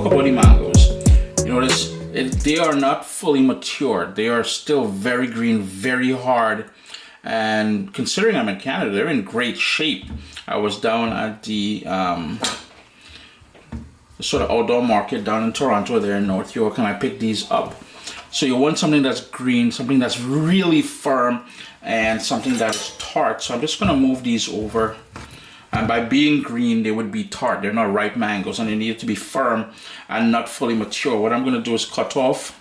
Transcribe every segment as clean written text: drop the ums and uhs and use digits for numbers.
talk about the mangoes, you notice they are not fully mature. They are still very green, very hard. And considering I'm in Canada, they're in great shape. I was down at the sort of outdoor market down in Toronto, there in North York, and I picked these up. So you want something that's green, something that's really firm, and something that is tart. So I'm just gonna move these over. And by being green, they would be tart. They're not ripe mangoes, and they need to be firm and not fully mature. What I'm gonna do is cut off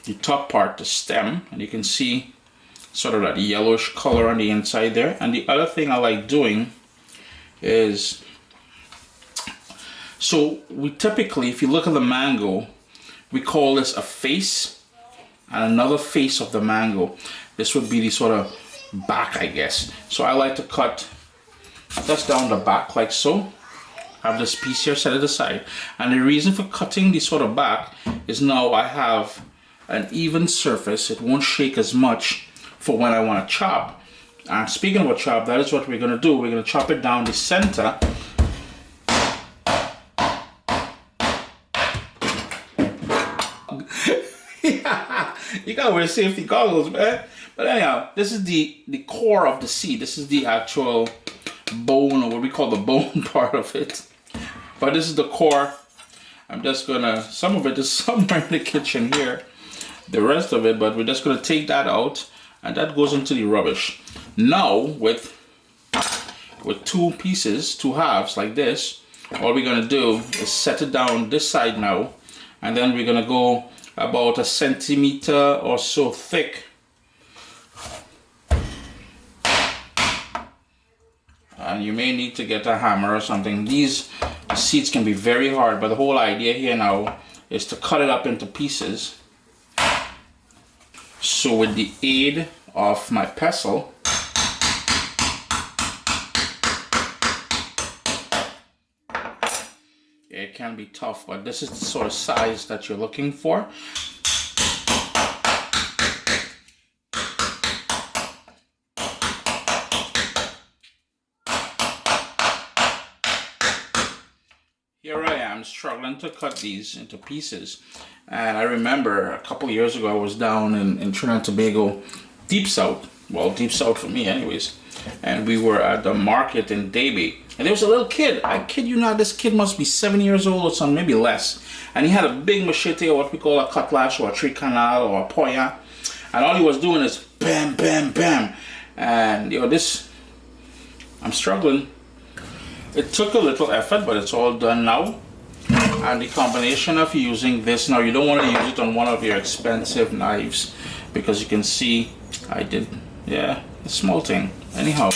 the top part, the stem, and you can see sort of that yellowish color on the inside there. And the other thing I like doing is, so we typically, if you look at the mango, we call this a face and another face of the mango. This would be the sort of back, I guess. So I like to cut just down the back like so. Have this piece here, set it aside. And the reason for cutting the sort of back is now I have an even surface. It won't shake as much for when I want to chop. And speaking of a chop, that is what we're going to do. We're going to chop it down the center. You gotta wear safety goggles, man. But anyhow, this is the core of the seed. This is the actual bone, or what we call the bone part of it. But this is the core. I'm just gonna, some of it is somewhere in the kitchen here, the rest of it, but we're just gonna take that out, and that goes into the rubbish. Now with two pieces, two halves like this, all we're gonna do is set it down this side now, and then we're gonna go about 1 centimeter or so thick. And you may need to get a hammer or something. These seeds can be very hard, but the whole idea here now is to cut it up into pieces. So with the aid of my pestle, it can be tough, but this is the sort of size that you're looking for. Here I am struggling to cut these into pieces. And I remember a couple years ago I was down in Trinidad and Tobago, deep south, well, deep south for me anyways, and we were at the market in Davie. And there was a little kid, I kid you not, this kid must be 7 years old or something, maybe less. And he had a big machete, or what we call a cutlass, or a tree canal, or a poya. And all he was doing is bam, bam, bam. And you know, this, I'm struggling. It took a little effort, but it's all done now. And the combination of using this, now you don't want to use it on one of your expensive knives, because you can see I did, yeah, a small thing. Anyhow,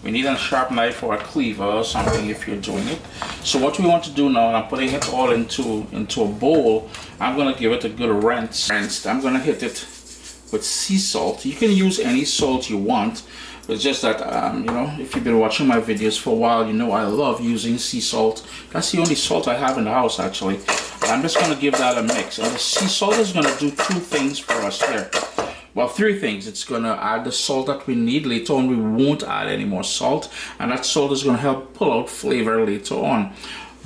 we need a sharp knife or a cleaver or something if you're doing it. So what we want to do now, and I'm putting it all into a bowl, I'm going to give it a good rinse. I'm going to hit it with sea salt. You can use any salt you want. It's just that, you know, if you've been watching my videos for a while, you know I love using sea salt. That's the only salt I have in the house, actually. But I'm just going to give that a mix. And the sea salt is going to do two things for us here. Well, three things. It's going to add the salt that we need. Later on, we won't add any more salt. And that salt is going to help pull out flavor later on.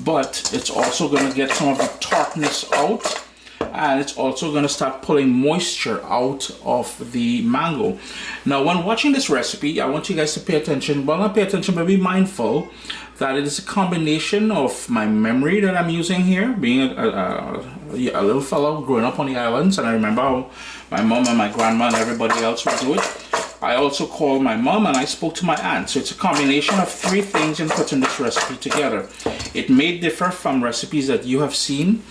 But it's also going to get some of the tartness out. And it's also going to start pulling moisture out of the mango. Now, when watching this recipe, I want you guys to pay attention. Well, not pay attention, but be mindful that it is a combination of my memory that I'm using here, being a little fellow growing up on the islands, and I remember how my mom and my grandma and everybody else would do it. I also called my mom and I spoke to my aunt. So it's a combination of three things in putting this recipe together. It may differ from recipes that you have seen.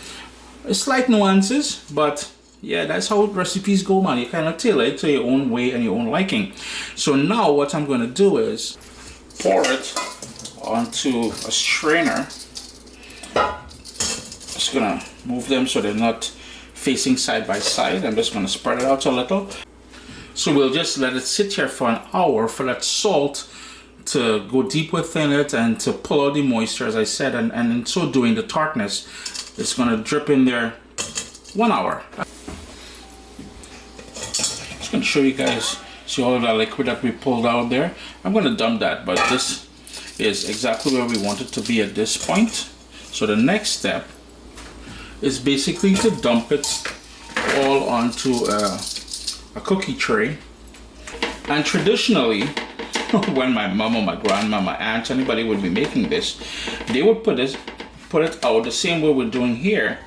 Slight nuances, but yeah, that's how recipes go, man. You kind of tailor it to your own way and your own liking. So now what I'm going to do is pour it onto a strainer. Just going to move them so they're not facing side by side. I'm just going to spread it out a little. So we'll just let it sit here for an hour for that salt to go deep within it and to pull out the moisture, as I said, and in so doing, the tartness. It's going to drip in there 1 hour. Just going to show you guys, see all of that liquid that we pulled out there. I'm going to dump that, but this is exactly where we want it to be at this point. So the next step is basically to dump it all onto a cookie tray. And traditionally, when my mom or my grandma, my aunt, anybody would be making this, they would put it out the same way we're doing here,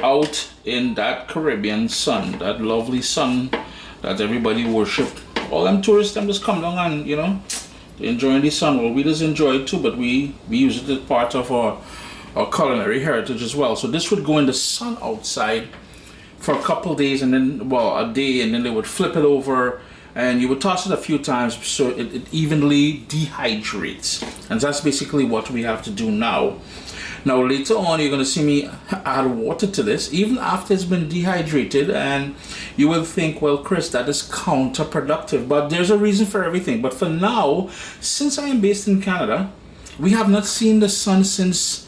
out in that Caribbean sun, that lovely sun that everybody worship. All them tourists, them just come down and, you know, enjoying the sun. Well, we just enjoy it too, but we use it as part of our culinary heritage as well. So this would go in the sun outside for a couple of days, and then, well, a day, and then they would flip it over and you would toss it a few times so it evenly dehydrates. And that's basically what we have to do now. Now later on you're going to see me add water to this even after it's been dehydrated, and you will think, well, Chris, that is counterproductive, but there's a reason for everything. But for now, since I am based in Canada, we have not seen the sun since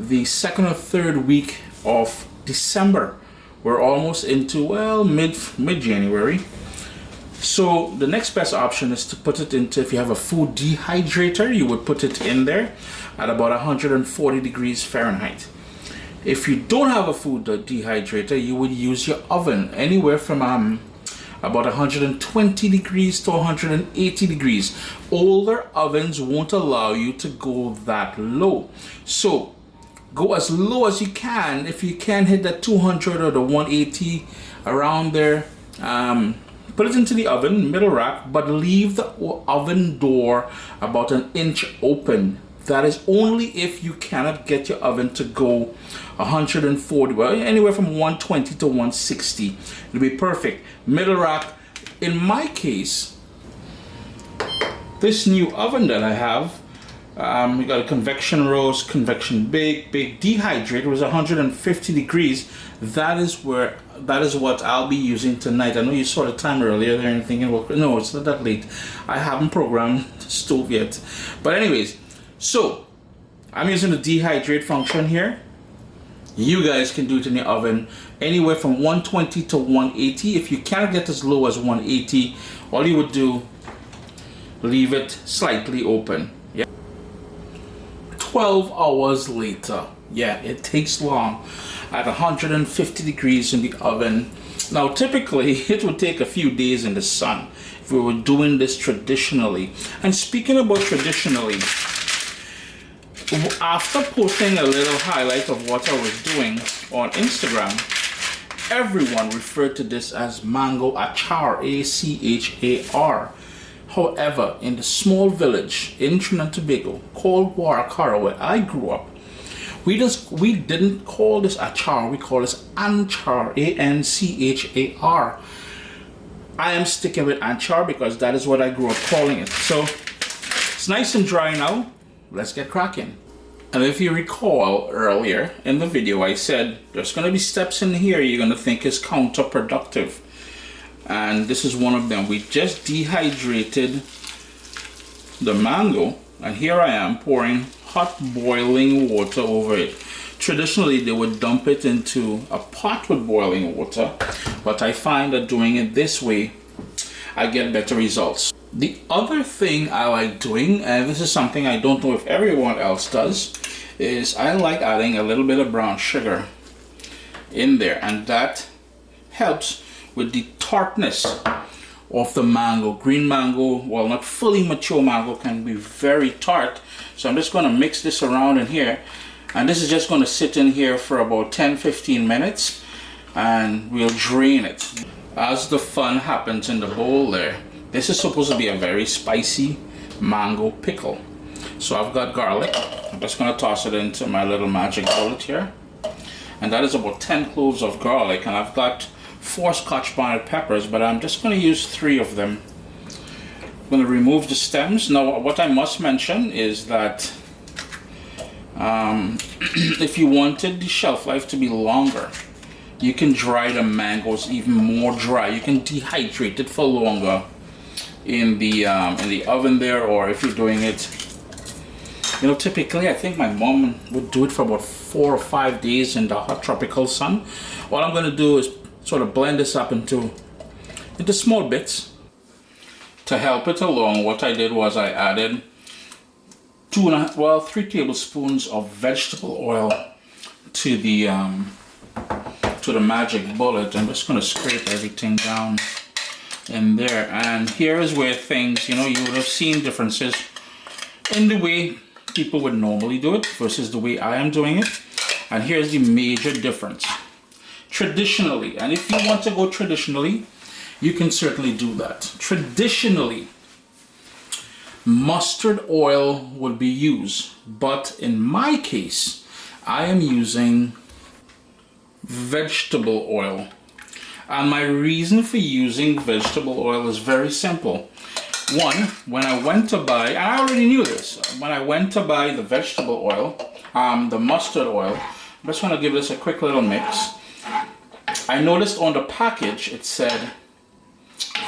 the second or third week of December. We're almost into, well, mid-January. So the next best option is to put it into, if you have a food dehydrator, you would put it in there at about 140 degrees Fahrenheit. If you don't have a food dehydrator, you would use your oven anywhere from about 120 degrees to 180 degrees. Older ovens won't allow you to go that low. So go as low as you can. If you can hit that 200 or the 180 around there, put it into the oven, middle rack, but leave the oven door about an inch open. That is only if you cannot get your oven to go 140, well, anywhere from 120 to 160. It'll be perfect. Middle rack. In my case, this new oven that I have, we got a convection roast, convection bake, dehydrate. It was 150 degrees. That is what I'll be using tonight. I know you saw the time earlier there and thinking, well, no, it's not that late. I haven't programmed the stove yet. But anyways, so I'm using the dehydrate function here. You guys can do it in the oven anywhere from 120 to 180. If you cannot get as low as 180, all you would do, leave it slightly open. 12 hours later. Yeah, it takes long at 150 degrees in the oven. Now typically it would take a few days in the sun if we were doing this traditionally. And speaking about traditionally, after posting a little highlight of what I was doing on Instagram, everyone referred to this as mango achar, A-C-H-A-R. However, in the small village in Trinidad and Tobago called Warakara, where I grew up, we didn't call this achar, we call this Anchar, A-N-C-H-A-R. I am sticking with Anchar because that is what I grew up calling it. So it's nice and dry now. Let's get cracking. And if you recall earlier in the video, I said there's going to be steps in here you're going to think is counterproductive. And this is one of them. We just dehydrated the mango, and here I am pouring hot boiling water over it. Traditionally they would dump it into a pot with boiling water, but I find that doing it this way I get better results. The other thing I like doing, and this is something I don't know if everyone else does, is I like adding a little bit of brown sugar in there, and that helps with the tartness of the mango. Green mango, well, not fully mature mango, can be very tart. So I'm just going to mix this around in here, and this is just going to sit in here for about 10-15 minutes, and we'll drain it. As the fun happens in the bowl there, this is supposed to be a very spicy mango pickle. So I've got garlic. I'm just going to toss it into my little magic bullet here, and that is about 10 cloves of garlic, and I've got 4 scotch bonnet peppers, but I'm just going to use 3 of them. I'm going to remove the stems. Now what I must mention is that if you wanted the shelf life to be longer, you can dry the mangoes even more dry. You can dehydrate it for longer in the oven there, or if you're doing it, you know, typically I think my mom would do it for about 4 or 5 days in the hot tropical sun. All I'm going to do is sort of blend this up into small bits. To help it along, what I did was I added 3 tablespoons of vegetable oil to the to the magic bullet. I'm just going to scrape everything down in there. And here is where things, you know, you would have seen differences in the way people would normally do it versus the way I am doing it. And here's the major difference. Traditionally, and if you want to go traditionally, you can certainly do that. Traditionally, mustard oil would be used, but in my case, I am using vegetable oil. And my reason for using vegetable oil is very simple. One, when I went to buy, and I already knew this, when I went to buy the vegetable oil, the mustard oil, I just want to give this a quick little mix. I noticed on the package it said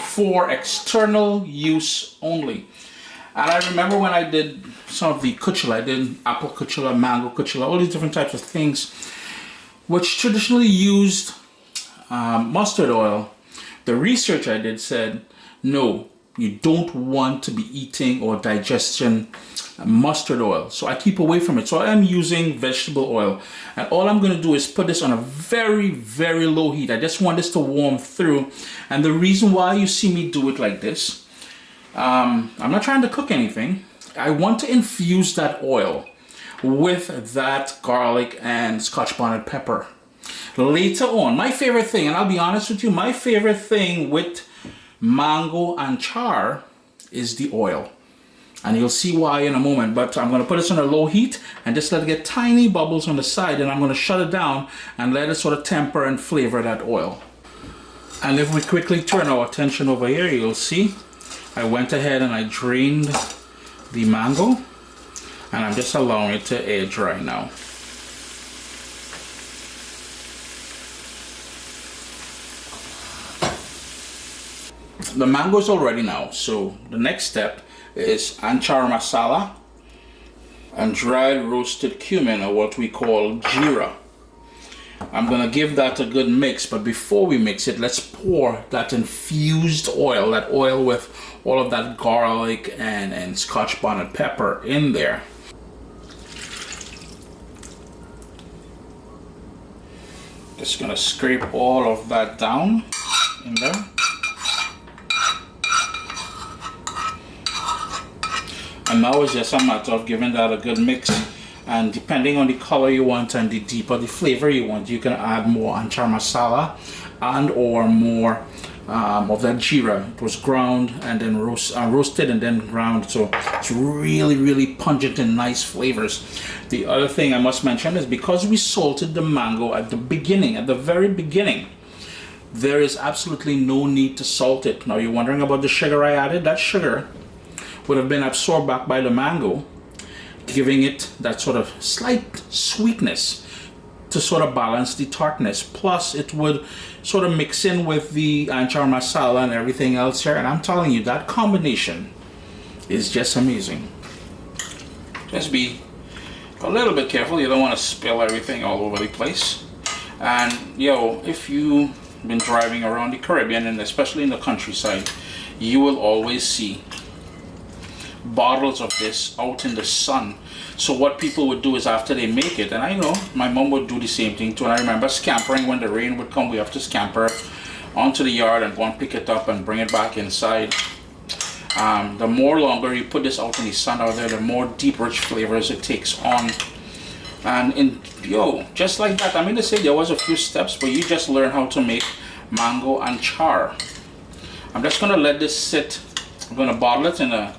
for external use only. And I remember when I did some of the kuchela, I did apple kuchela, mango kuchela, all these different types of things, which traditionally used mustard oil. The research I did said, no, you don't want to be eating or digesting mustard oil. So I keep away from it. So I am using vegetable oil. And all I'm going to do is put this on a very, very low heat. I just want this to warm through. And the reason why you see me do it like this, I'm not trying to cook anything. I want to infuse that oil with that garlic and scotch bonnet pepper. Later on, my favorite thing, and I'll be honest with you, my favorite thing with mango and char is the oil. And you'll see why in a moment, but I'm going to put this on a low heat and just let it get tiny bubbles on the side, and I'm going to shut it down and let it sort of temper and flavor that oil. And if we quickly turn our attention over here, you'll see I went ahead and I drained the mango, and I'm just allowing it to air dry now. The mango is all ready now, so the next step is Anchar masala and dried roasted cumin, or what we call geera. I'm gonna give that a good mix, but before we mix it, let's pour that infused oil, that oil with all of that garlic and scotch bonnet pepper in there. Just gonna scrape all of that down in there. And now it's just a matter of giving that a good mix, and depending on the color you want and the deeper the flavor you want, you can add more anchar masala and or more of that geera. It was ground and then roasted and then ground, so it's really, really pungent and nice flavors. The other thing I must mention is because we salted the mango at the beginning, at the very beginning, there is absolutely no need to salt it. Now you're wondering about the sugar I added. That sugar would have been absorbed back by the mango, giving it that sort of slight sweetness to sort of balance the tartness. Plus it would sort of mix in with the anchar masala and everything else here, and I'm telling you, that combination is just amazing. Just be a little bit careful, you don't want to spill everything all over the place. And if you've been driving around the Caribbean, and especially in the countryside, you will always see bottles of this out in the sun. So what people would do is after they make it, and I know my mom would do the same thing too, and I remember scampering when the rain would come. We have to scamper onto the yard and go and pick it up and bring it back inside. The more longer you put this out in the sun out there, the more deep rich flavors it takes on. And just like that, I mean to say there was a few steps, but you just learn how to make mango and char. I'm just gonna let this sit. I'm gonna bottle it in a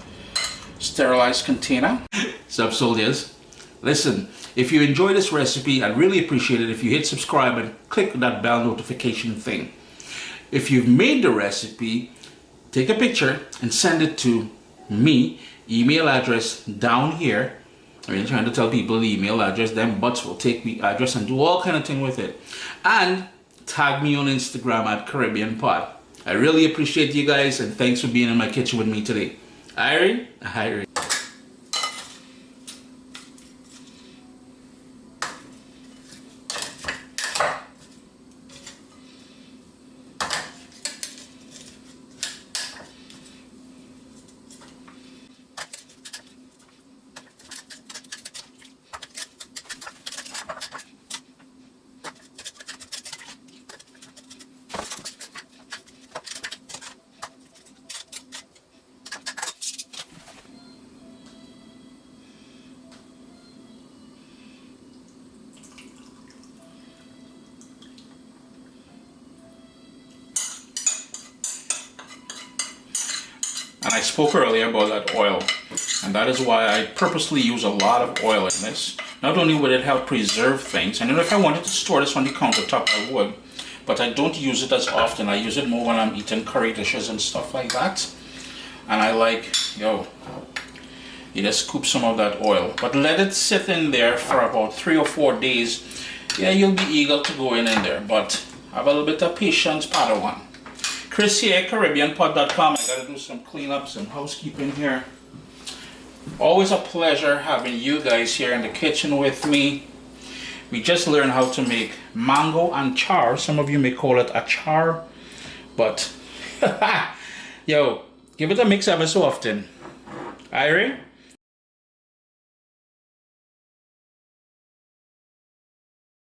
sterilized container. Sub soldiers, listen, if you enjoy this recipe, I'd really appreciate it if you hit subscribe and click that bell notification thing. If you've made the recipe, take a picture and send it to me, email address down here. I mean, trying to tell people the email address, them butts will take the address and do all kind of thing with it. And tag me on Instagram at Caribbean Pod. I really appreciate you guys, and thanks for being in my kitchen with me today. Irene. I spoke earlier about that oil, and that is why I purposely use a lot of oil in this. Not only would it help preserve things, and if I wanted to store this on the countertop, I would, but I don't use it as often. I use it more when I'm eating curry dishes and stuff like that. And I like, you just scoop some of that oil, but let it sit in there for about 3 or 4 days. Yeah, you'll be eager to go in there, but have a little bit of patience, Padawan. Chris here, CaribbeanPod.com. I gotta do some cleanup, some housekeeping here. Always a pleasure having you guys here in the kitchen with me. We just learned how to make mango anchar. Some of you may call it achar, but yo, give it a mix every so often. Irie?